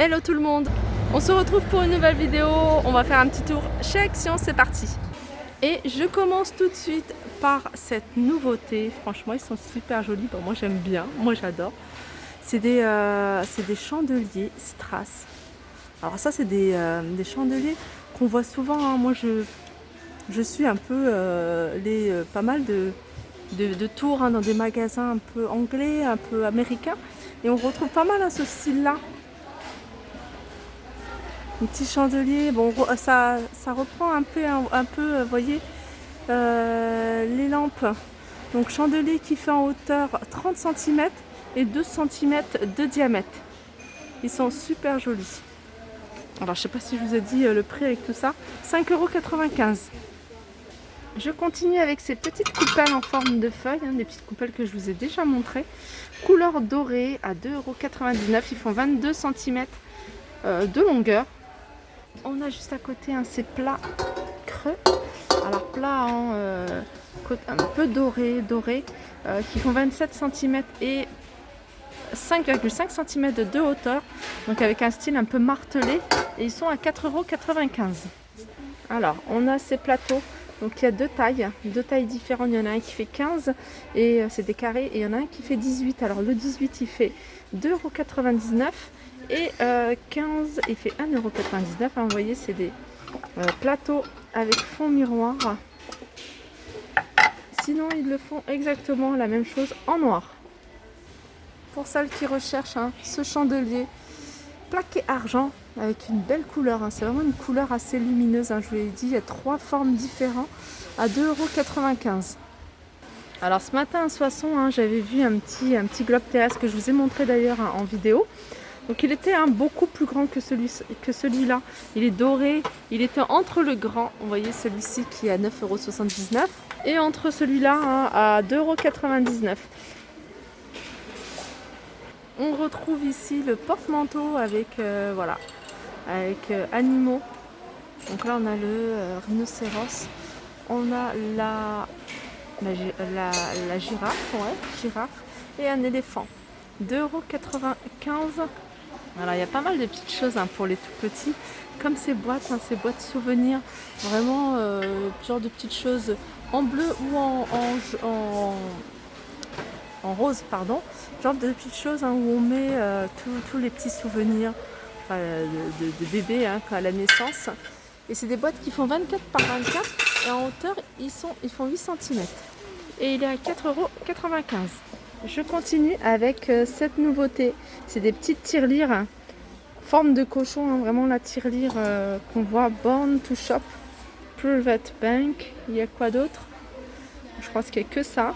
Hello tout le monde, on se retrouve pour une nouvelle vidéo, on va faire un petit tour chez Action, c'est parti. Et je commence tout de suite par cette nouveauté, franchement ils sont super jolis, bon, moi j'aime bien, moi j'adore. C'est des chandeliers strass. Alors ça c'est des chandeliers qu'on voit souvent, hein. Moi je suis un peu pas mal de tours, hein, dans des magasins un peu anglais, un peu américains. Et on retrouve pas mal, hein, ce style-là. Un petit chandelier, bon, ça reprend un peu, vous voyez, les lampes. Donc chandelier qui fait en hauteur 30 cm et 12 cm de diamètre. Ils sont super jolis. Alors je sais pas si je vous ai dit le prix avec tout ça, 5,95 €. Je continue avec ces petites coupelles en forme de feuilles, hein, des petites coupelles que je vous ai déjà montrées. Couleur dorée à 2,99 €. Ils font 22 cm de longueur. On a juste à côté, hein, ces plats creux. Alors plats un peu dorés, qui font 27 cm et 5,5 cm de hauteur. Donc avec un style un peu martelé. Et ils sont à 4,95 €. Alors on a ces plateaux. Donc il y a deux tailles différentes. Il y en a un qui fait 15 et c'est des carrés, et il y en a un qui fait 18. Alors le 18 il fait 2,99 € et 15 il fait 1,99 €. Vous voyez, c'est des plateaux avec fond miroir. Sinon ils le font exactement la même chose en noir. Pour celles qui recherchent, hein, ce chandelier plaqué argent avec une belle couleur, hein. C'est vraiment une couleur assez lumineuse, hein. Je vous l'ai dit, il y a 3 formes différentes à 2,95 €. Alors ce matin à Soissons, hein, j'avais vu un petit globe terrestre que je vous ai montré d'ailleurs, hein, en vidéo. Donc il était, hein, beaucoup plus grand que celui-là. Il est doré, il était entre le grand, vous voyez, celui-ci qui est à 9,79 € et entre celui-là, hein, à 2,99 €. On retrouve ici le porte-manteau avec, voilà, avec animaux. Donc là on a le rhinocéros, on a la girafe, et un éléphant. 2,95 €. Alors il y a pas mal de petites choses, hein, pour les tout petits, comme ces boîtes, hein, ces boîtes souvenirs, vraiment genre de petites choses en bleu ou en rose, pardon, genre de petites choses, hein, où on met tous les petits souvenirs, enfin, de bébé, hein, à la naissance. Et c'est des boîtes qui font 24 par 24 et en hauteur ils font 8 cm. Et il est à 4,95 €. Je continue avec cette nouveauté. C'est des petites tirelires, hein, forme de cochon, hein, vraiment la tirelire qu'on voit, Born to Shop, Private Bank. Il y a quoi d'autre? Je pense qu'il n'y a que ça.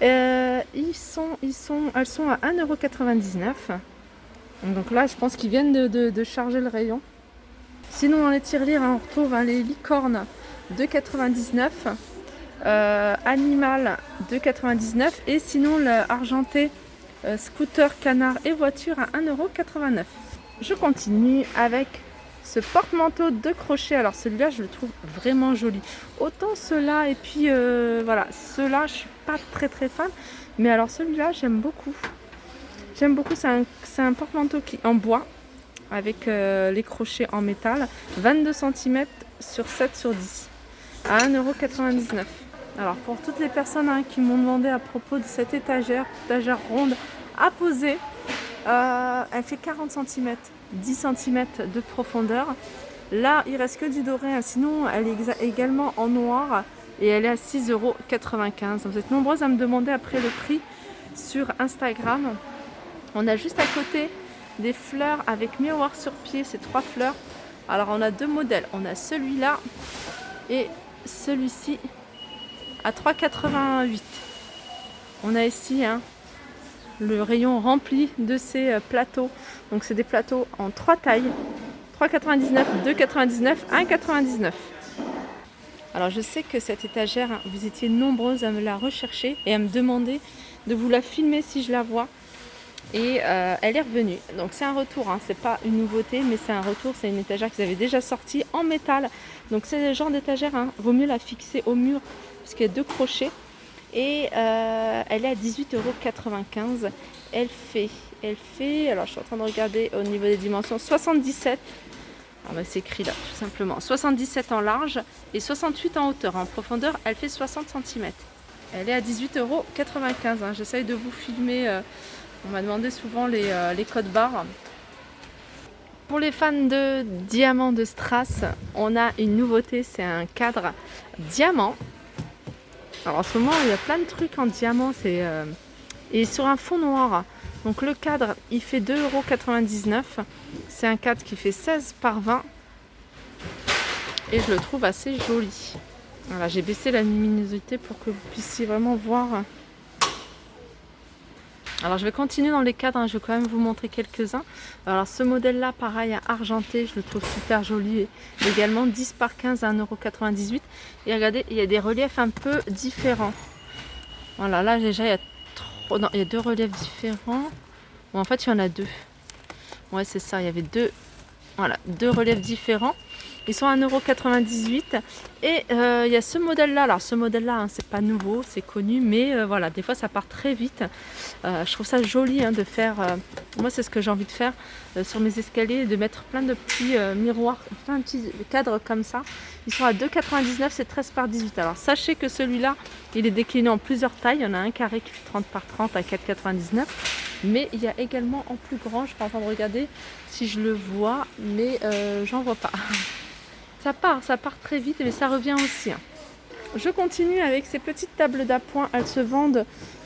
Elles sont à 1,99 €. Donc là, je pense qu'ils viennent de charger le rayon. Sinon, dans les tirelires, on retrouve, hein, les licornes, 2,99 €. Animal, 2,99 € et sinon l'argenté scooter, canard et voiture à 1,89 €. Je continue avec ce porte-manteau de crochet. Alors celui-là je le trouve vraiment joli. Autant ceux-là et puis voilà, ceux-là je suis pas très fan, mais alors celui-là j'aime beaucoup. C'est un porte-manteau qui en bois avec les crochets en métal, 22 cm sur 7 sur 10 à 1,99 €. Alors pour toutes les personnes, hein, qui m'ont demandé à propos de cette étagère ronde à poser, elle fait 40 cm, 10 cm de profondeur. Là il reste que du doré, hein. Sinon elle est également en noir et elle est à 6,95 €. Vous êtes nombreuses à me demander après le prix sur Instagram. On a juste à côté des fleurs avec miroir sur pied, ces 3 fleurs. Alors on a 2 modèles, on a celui-là et celui-ci à 3,88 €. On a ici, hein, le rayon rempli de ces plateaux. Donc c'est des plateaux en 3 tailles, 3,99 €, 2,99 €, 1,99 €. Alors je sais que cette étagère, hein, vous étiez nombreuses à me la rechercher et à me demander de vous la filmer si je la vois. Et elle est revenue. Donc c'est un retour, hein. C'est pas une nouveauté, mais c'est un retour. C'est une étagère qu'ils avaient déjà sortie en métal. Donc c'est le genre d'étagère, hein, vaut mieux la fixer au mur parce qu'il y a 2 crochets. Et elle est à 18,95 €. Elle fait elle fait, alors je suis en train de regarder au niveau des dimensions, 77. Ah bah c'est écrit là, tout simplement. 77 en large et 68 en hauteur. En profondeur, elle fait 60 cm. Elle est à 18,95 €. Hein. J'essaye de vous filmer. On m'a demandé souvent les codes barres. Pour les fans de diamants de strass, on a une nouveauté, c'est un cadre diamant. Alors en ce moment, il y a plein de trucs en diamant, et sur un fond noir. Donc le cadre, il fait 2,99 €. C'est un cadre qui fait 16 par 20 et je le trouve assez joli. Voilà, j'ai baissé la luminosité pour que vous puissiez vraiment voir. Alors je vais continuer dans les cadres, hein, je vais quand même vous montrer quelques-uns. Alors ce modèle là, pareil, argenté, je le trouve super joli. Et également 10 par 15 à 1,98 €. Et regardez, il y a des reliefs un peu différents. Voilà, là déjà il y a deux reliefs différents. Bon, en fait il y en a deux. Ouais, c'est ça, il y avait deux reliefs différents. Ils sont à 1,98 €. Et il y a ce modèle-là. Alors ce modèle-là, hein, c'est pas nouveau, c'est connu, mais voilà, des fois ça part très vite. Je trouve ça joli, hein, de faire. Moi, c'est ce que j'ai envie de faire sur mes escaliers, de mettre plein de petits miroirs, plein de petits cadres comme ça. Ils sont à 2,99 €, c'est 13 par 18. Alors sachez que celui-là, il est décliné en plusieurs tailles. Il y en a un carré qui fait 30 par 30 à 4,99 €. Mais il y a également en plus grand, je suis en train de regarder si je le vois, mais j'en vois pas. Ça part très vite, mais ça revient aussi. Hein. Je continue avec ces petites tables d'appoint. Elles se vendent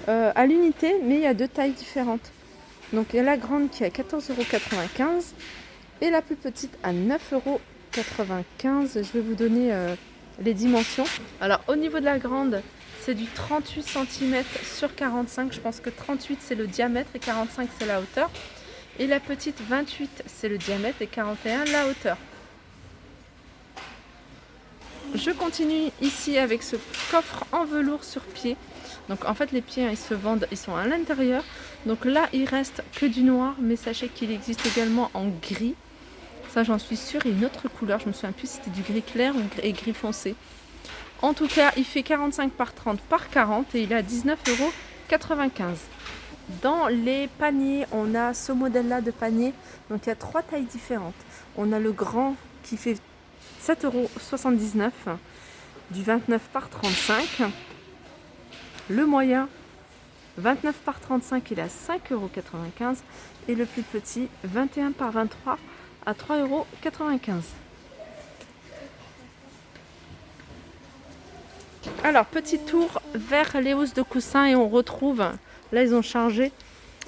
à l'unité, mais il y a deux tailles différentes. Donc il y a la grande qui est à 14,95 € et la plus petite à 9,95 €. Je vais vous donner les dimensions. Alors au niveau de la grande, c'est du 38 cm sur 45. Je pense que 38 c'est le diamètre et 45 c'est la hauteur. Et la petite 28 c'est le diamètre et 41 la hauteur. Je continue ici avec ce coffre en velours sur pied. Donc en fait les pieds, hein, ils se vendent, ils sont à l'intérieur. Donc là il reste que du noir, mais sachez qu'il existe également en gris. Ça j'en suis sûre, et une autre couleur, je me souviens plus si c'était du gris clair ou gris foncé. En tout cas il fait 45 par 30 par 40 et il est à 19,95 €. Dans les paniers, on a ce modèle là de panier. Donc il y a trois tailles différentes. On a le grand qui fait 7,79 €, du 29 par 35. Le moyen, 29 par 35, il est à 5,95 € et le plus petit, 21 par 23 à 3,95 €. Alors, petit tour vers les housses de coussin et on retrouve, là ils ont changé,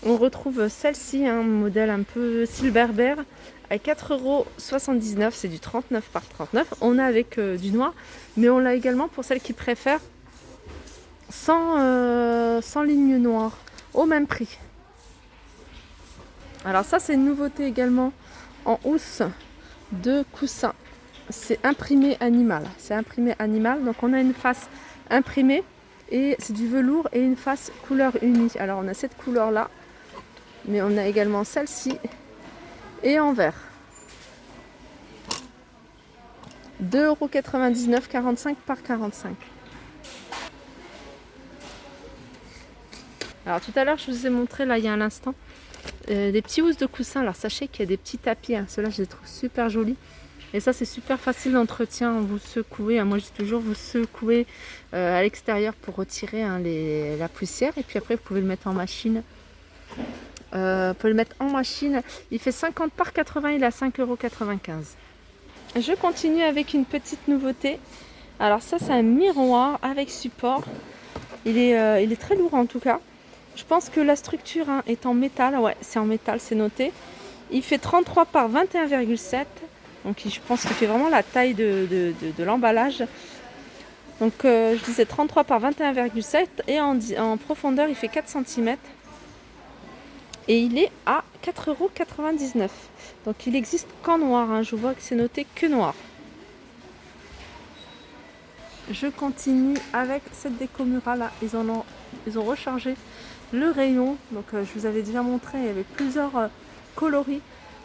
on retrouve celle-ci, un modèle un peu silberbère à 4,79 €, c'est du 39 par 39. On a avec du noir, mais on l'a également pour celles qui préfèrent sans ligne noire, au même prix. Alors ça c'est une nouveauté également en housse de coussin. C'est imprimé animal. Donc on a une face imprimée et c'est du velours et une face couleur unie. Alors on a cette couleur là, mais on a également celle-ci et en vert. 2,99 €, 45 par 45. Alors tout à l'heure je vous ai montré, là il y a un instant, des petits housses de coussin. Alors sachez qu'il y a des petits tapis, hein. Ceux-là je les trouve super jolis. Et ça c'est super facile d'entretien, vous secouez, hein. Moi je dis toujours vous secouez à l'extérieur pour retirer, hein, la poussière. Et puis après vous pouvez le mettre en machine. Il fait 50 par 80, il est à 5,95 €. Je continue avec une petite nouveauté. Alors ça c'est un miroir avec support. Il est très lourd en tout cas. Je pense que la structure, hein, est en métal. Ouais, c'est en métal, c'est noté. Il fait 33 par 21,7. Donc je pense qu'il fait vraiment la taille de l'emballage. Donc je disais 33 par 21,7. Et en profondeur, il fait 4 cm. Et il est à 4,99 €. Donc il existe qu'en noir, hein. Je vois que c'est noté que noir. Je continue avec cette déco murale là. Ils ont rechargé le rayon. Donc je vous avais déjà montré, il y avait plusieurs coloris.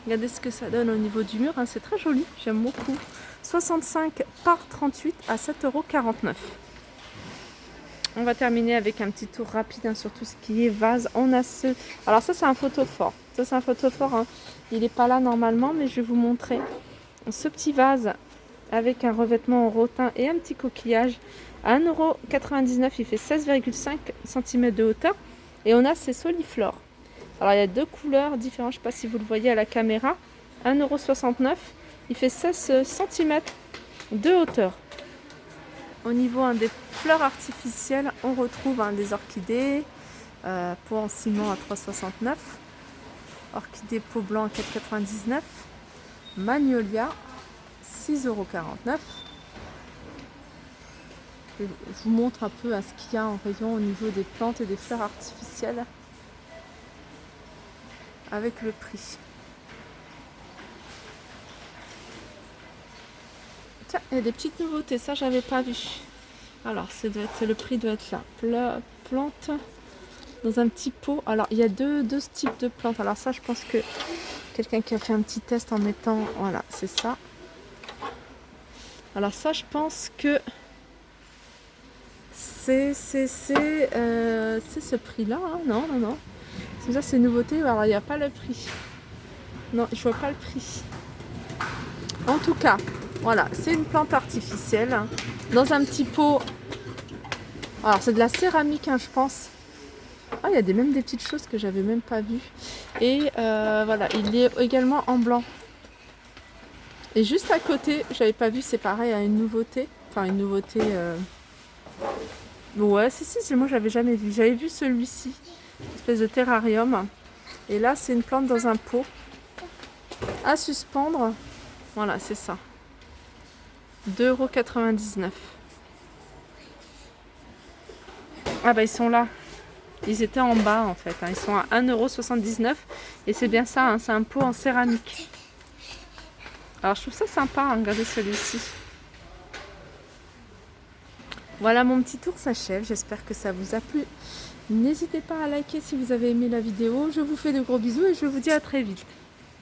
Regardez ce que ça donne au niveau du mur, hein. C'est très joli, j'aime beaucoup. 65 par 38 à 7,49 €. On va terminer avec un petit tour rapide sur tout ce qui est vase. On a ce... Alors ça, c'est un photophore. Ça, c'est un photophore. Hein. Il n'est pas là normalement, mais je vais vous montrer ce petit vase avec un revêtement en rotin et un petit coquillage. À 1,99 €, il fait 16,5 cm de hauteur. Et on a ces soliflores. Alors il y a deux couleurs différentes. Je ne sais pas si vous le voyez à la caméra. 1,69 €. Il fait 16 cm de hauteur. Au niveau des fleurs artificielles, on retrouve des orchidées, pot en ciment à 3,69 €, orchidée pot blanc à 4,99 €, magnolia 6,49 €. Je vous montre un peu ce qu'il y a en rayon au niveau des plantes et des fleurs artificielles avec le prix. Tiens, il y a des petites nouveautés, ça j'avais pas vu. Alors le prix doit être là. Plante dans un petit pot. Alors il y a deux types de plantes. Alors ça je pense que quelqu'un qui a fait un petit test en mettant, voilà, c'est ça. Alors ça je pense que c'est ce prix là, hein. Non. C'est ça, c'est nouveauté. Alors il n'y a pas le prix. Non, je vois pas le prix. En tout cas, voilà, c'est une plante artificielle hein, dans un petit pot. Alors c'est de la céramique, hein, je pense. Ah, il y a même des petites choses que j'avais même pas vues. Et voilà, il est également en blanc. Et juste à côté, j'avais pas vu, c'est pareil, à une nouveauté. Enfin, une nouveauté. Ouais, si, moi j'avais jamais vu. J'avais vu celui-ci, une espèce de terrarium. Et là, c'est une plante dans un pot à suspendre. Voilà, c'est ça. 2,99 €. Ah bah ils sont là. Ils étaient en bas en fait. Hein. Ils sont à 1,79 € et c'est bien ça, hein. C'est un pot en céramique. Alors je trouve ça sympa, hein. Regardez celui-ci. Voilà, mon petit tour s'achève. J'espère que ça vous a plu. N'hésitez pas à liker si vous avez aimé la vidéo. Je vous fais de gros bisous et je vous dis à très vite.